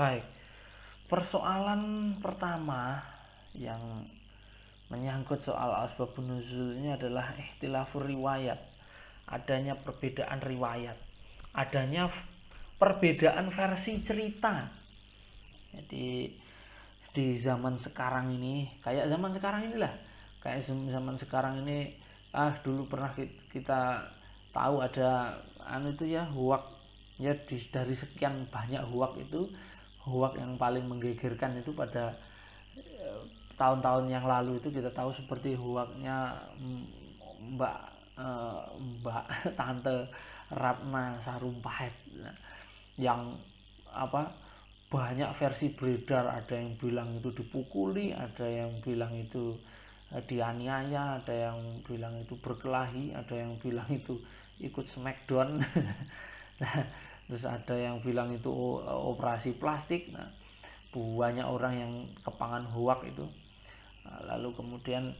Baik, persoalan pertama yang menyangkut soal asbabun nuzul ini adalah ikhtilafur riwayat, adanya perbedaan riwayat, adanya perbedaan versi cerita. Jadi di zaman sekarang ini, kayak zaman sekarang inilah, kayak zaman sekarang ini, dulu pernah kita tahu ada itu ya, huwak ya, dari sekian banyak huwak itu, huwak yang paling menggegerkan itu pada tahun-tahun yang lalu itu kita tahu seperti huwaknya Mbak Mbak Tante Ratna Sarumpait yang apa, banyak versi beredar, ada yang bilang itu dipukuli, ada yang bilang itu dianiaya, ada yang bilang itu berkelahi, ada yang bilang itu ikut smackdown. Nah, terus ada yang bilang itu operasi plastik. Nah, banyak orang yang kepangan hoak itu. Nah, lalu kemudian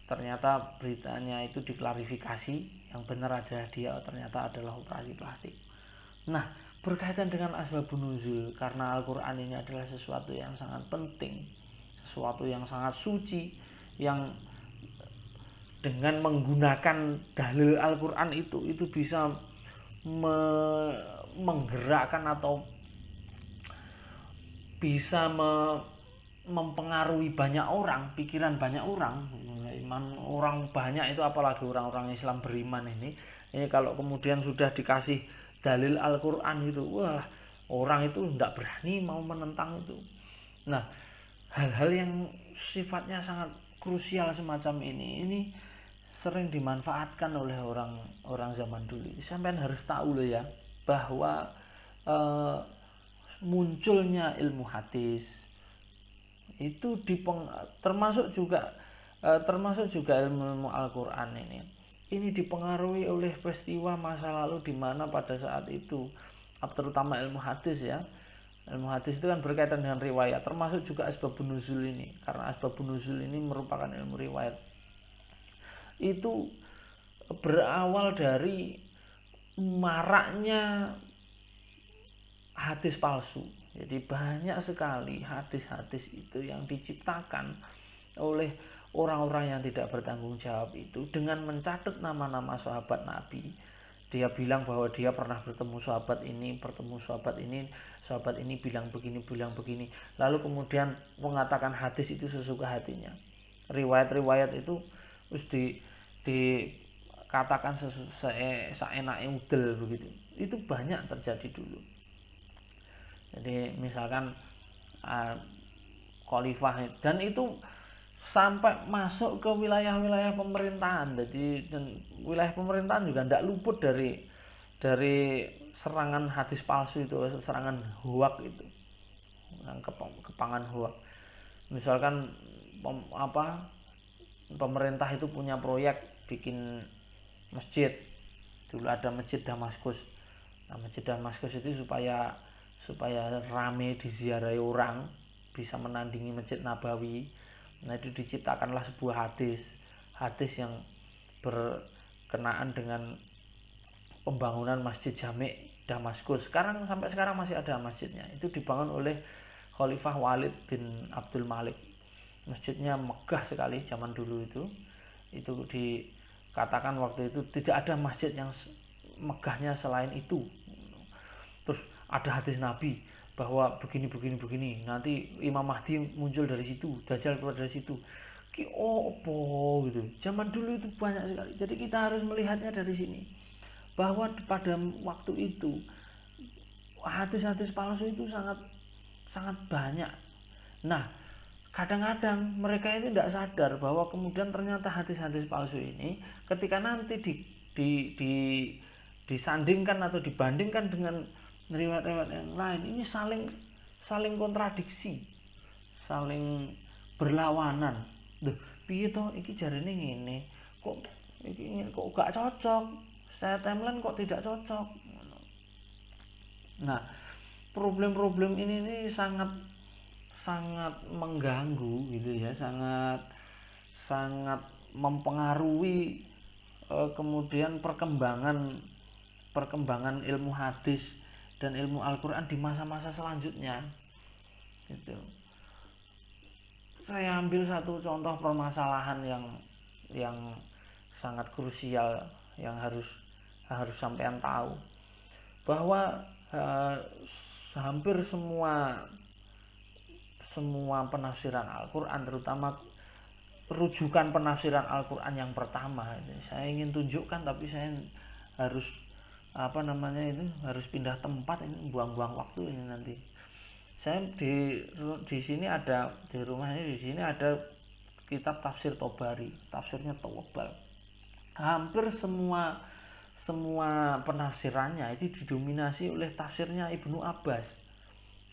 ternyata beritanya itu diklarifikasi, yang benar adalah dia ternyata adalah operasi plastik. Nah, berkaitan dengan asbabun nuzul, karena Al-Quran ini adalah sesuatu yang sangat penting, sesuatu yang sangat suci, yang dengan menggunakan dalil Al-Quran itu bisa menggerakkan atau bisa mempengaruhi banyak orang, pikiran banyak orang, iman orang banyak itu, apalagi orang-orang Islam beriman ini kalau kemudian sudah dikasih dalil Al-Quran itu, wah, orang itu tidak berani mau menentang itu. Nah, hal-hal yang sifatnya sangat krusial semacam ini sering dimanfaatkan oleh orang zaman dulu. Sampean harus tahu loh ya, bahwa munculnya ilmu hadis itu termasuk juga ilmu Al-Quran ini dipengaruhi oleh peristiwa masa lalu, di mana pada saat itu, terutama ilmu hadis ya, ilmu hadis itu kan berkaitan dengan riwayat, termasuk juga asbabun nuzul ini, karena asbabun nuzul ini merupakan ilmu riwayat. Itu berawal dari maraknya hadis palsu. Jadi banyak sekali hadis-hadis itu yang diciptakan oleh orang-orang yang tidak bertanggung jawab itu dengan mencatat nama-nama sahabat Nabi. Dia bilang bahwa dia pernah bertemu sahabat ini, sahabat ini bilang begini. Lalu kemudian mengatakan hadis itu sesuka hatinya. Riwayat-riwayat itu terus dikatakan seenaknya udel begitu. Itu banyak terjadi dulu. Jadi misalkan khalifah, dan itu sampai masuk ke wilayah-wilayah pemerintahan. Jadi wilayah pemerintahan juga tidak luput dari serangan hadis palsu itu, serangan hoak itu, yang kepangan hoak. Misalkan pemerintah itu punya proyek bikin masjid. Dulu ada masjid Damaskus. Nah, masjid Damaskus itu supaya rame diziarahi orang, bisa menandingi Masjid Nabawi. Nah, itu diciptakanlah sebuah hadis yang berkenaan dengan pembangunan Masjid Jami' Damaskus. Sampai sekarang masih ada masjidnya. Itu dibangun oleh Khalifah Walid bin Abdul Malik. Masjidnya megah sekali zaman dulu itu. Itu dikatakan waktu itu tidak ada masjid yang megahnya selain itu. Terus ada hadis Nabi bahwa begini, nanti Imam Mahdi muncul dari situ, Dajjal keluar dari situ. Opo gitu. Zaman dulu itu banyak sekali. Jadi kita harus melihatnya dari sini, bahwa pada waktu itu hadis-hadis palsu itu sangat banyak. Nah, kadang-kadang mereka itu tidak sadar bahwa kemudian ternyata hadis-hadis palsu ini ketika nanti disandingkan atau dibandingkan dengan riwayat-riwayat yang lain, ini saling kontradiksi, saling berlawanan. Duh, piye to iki jarene ngene, kok gak cocok, saya timeline kok tidak cocok. Nah, problem-problem ini sangat mengganggu gitu ya, sangat mempengaruhi kemudian perkembangan ilmu hadis dan ilmu Al-Quran di masa-masa selanjutnya. Itu. Saya ambil satu contoh permasalahan yang sangat krusial yang harus sampean tahu bahwa hampir semua penafsiran Al-Quran, terutama rujukan penafsiran Al-Quran yang pertama, saya ingin tunjukkan tapi saya harus harus pindah tempat, ini buang-buang waktu ini nanti. Saya di sini ada, di rumah ini, di sini ada kitab tafsir Tobari, tafsirnya tebal. Hampir semua penafsirannya itu didominasi oleh tafsirnya Ibnu Abbas.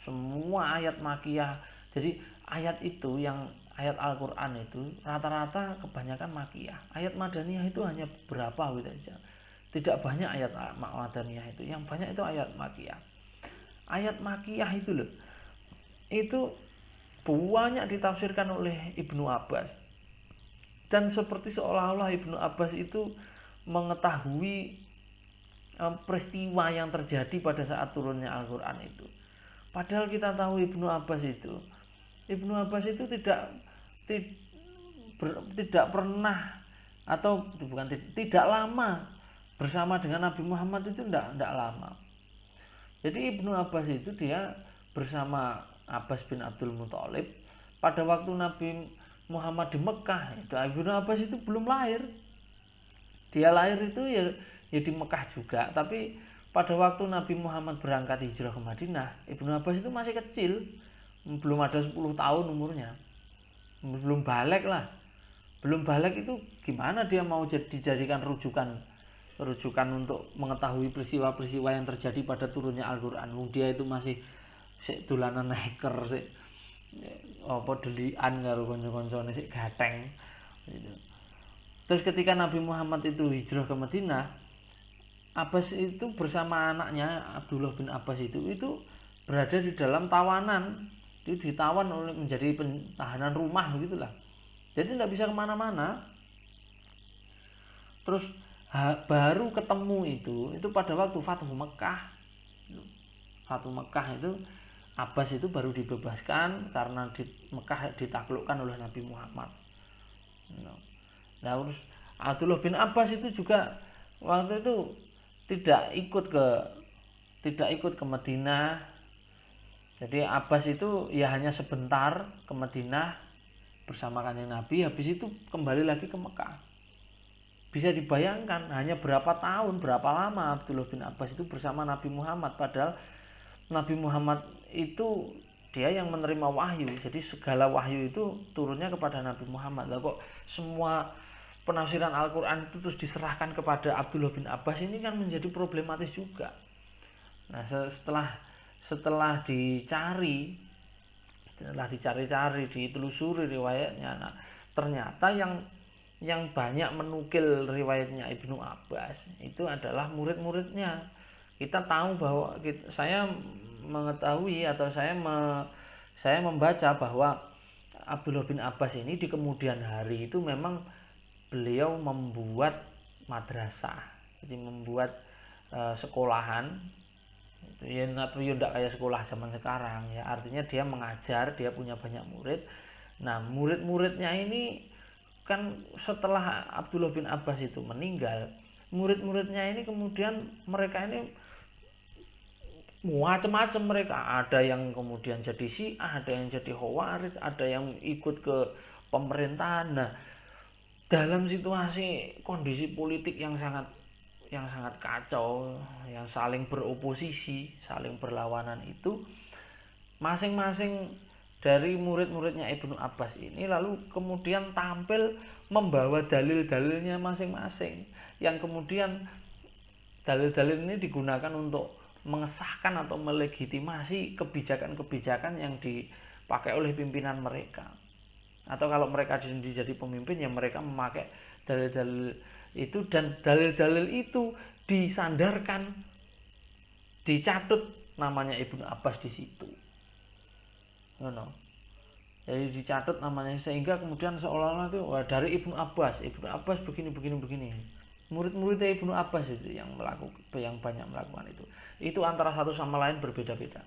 Semua ayat makiyah. Jadi ayat itu, yang ayat Al-Quran itu rata-rata kebanyakan makiyah. Ayat madaniyah itu hanya berapa gitu aja. Tidak banyak ayat madaniyah itu. Yang banyak itu ayat makiyah. Ayat makiyah itu loh, itu banyak ditafsirkan oleh Ibnu Abbas. Dan seperti seolah-olah Ibnu Abbas itu mengetahui peristiwa yang terjadi pada saat turunnya Al-Quran itu. Padahal kita tahu Ibnu Abbas itu tidak pernah, atau bukan tidak lama bersama dengan Nabi Muhammad, itu tidak lama. Jadi Ibnu Abbas itu dia bersama Abbas bin Abdul Muthalib pada waktu Nabi Muhammad di Mekah. Itu Ibnu Abbas itu belum lahir. Dia lahir itu ya di Mekah juga, tapi pada waktu Nabi Muhammad berangkat hijrah ke Madinah, Ibnu Abbas itu masih kecil, belum ada 10 tahun umurnya, belum balik lah. Belum balik itu gimana dia mau dijadikan rujukan untuk mengetahui peristiwa-peristiwa yang terjadi pada turunnya Al-Quran. Dia itu masih dolanan neker, delian karo kanca-kancane sik gateng gitu. Terus ketika Nabi Muhammad itu hijrah ke Madinah, Abbas itu bersama anaknya Abdullah bin Abbas itu berada di dalam tawanan. Itu ditawan oleh, menjadi tahanan rumah gitulah. Jadi tidak bisa kemana-mana. Terus baru ketemu itu pada waktu Fathu Mekah. Fathu Mekah itu Abbas itu baru dibebaskan karena di Mekah ditaklukkan oleh Nabi Muhammad. Nah, terus Abdullah bin Abbas itu juga waktu itu tidak ikut ke Madinah. Jadi Abbas itu ya hanya sebentar ke Madinah bersama Kanjeng Nabi, habis itu kembali lagi ke Mekah. Bisa dibayangkan hanya berapa tahun, berapa lama Abdullah bin Abbas itu bersama Nabi Muhammad, padahal Nabi Muhammad itu dia yang menerima wahyu. Jadi segala wahyu itu turunnya kepada Nabi Muhammad. Lah kok semua penafsiran Al-Quran itu terus diserahkan kepada Abdullah bin Abbas, ini kan menjadi problematis juga. Nah, setelah dicari, ditelusuri riwayatnya, nah, ternyata yang banyak menukil riwayatnya Ibnu Abbas itu adalah murid-muridnya. Kita tahu bahwa saya mengetahui atau saya membaca bahwa Abdullah bin Abbas ini di kemudian hari itu memang beliau membuat madrasah, jadi membuat sekolahan. Ya tidak kayak sekolah zaman sekarang ya, artinya dia mengajar, dia punya banyak murid. Nah, murid-muridnya ini kan setelah Abdullah bin Abbas itu meninggal, murid-muridnya ini kemudian mereka ini macam-macam, mereka ada yang kemudian jadi Syiah, ada yang jadi Khawarij, ada yang ikut ke pemerintahan. Nah, dalam situasi kondisi politik yang sangat kacau, yang saling beroposisi, saling berlawanan itu, masing-masing dari murid-muridnya Ibnu Abbas ini lalu kemudian tampil membawa dalil-dalilnya masing-masing, yang kemudian dalil-dalil ini digunakan untuk mengesahkan atau melegitimasi kebijakan-kebijakan yang dipakai oleh pimpinan mereka. Atau kalau mereka jadi pemimpin, ya mereka memakai dalil-dalil itu, dan dalil-dalil itu disandarkan, dicatut namanya Ibnu Abbas di situ. Jadi dicatut namanya, sehingga kemudian seolah-olah itu dari Ibnu Abbas begini. Murid-muridnya Ibnu Abbas itu yang banyak melakukan itu. Itu antara satu sama lain berbeda-beda.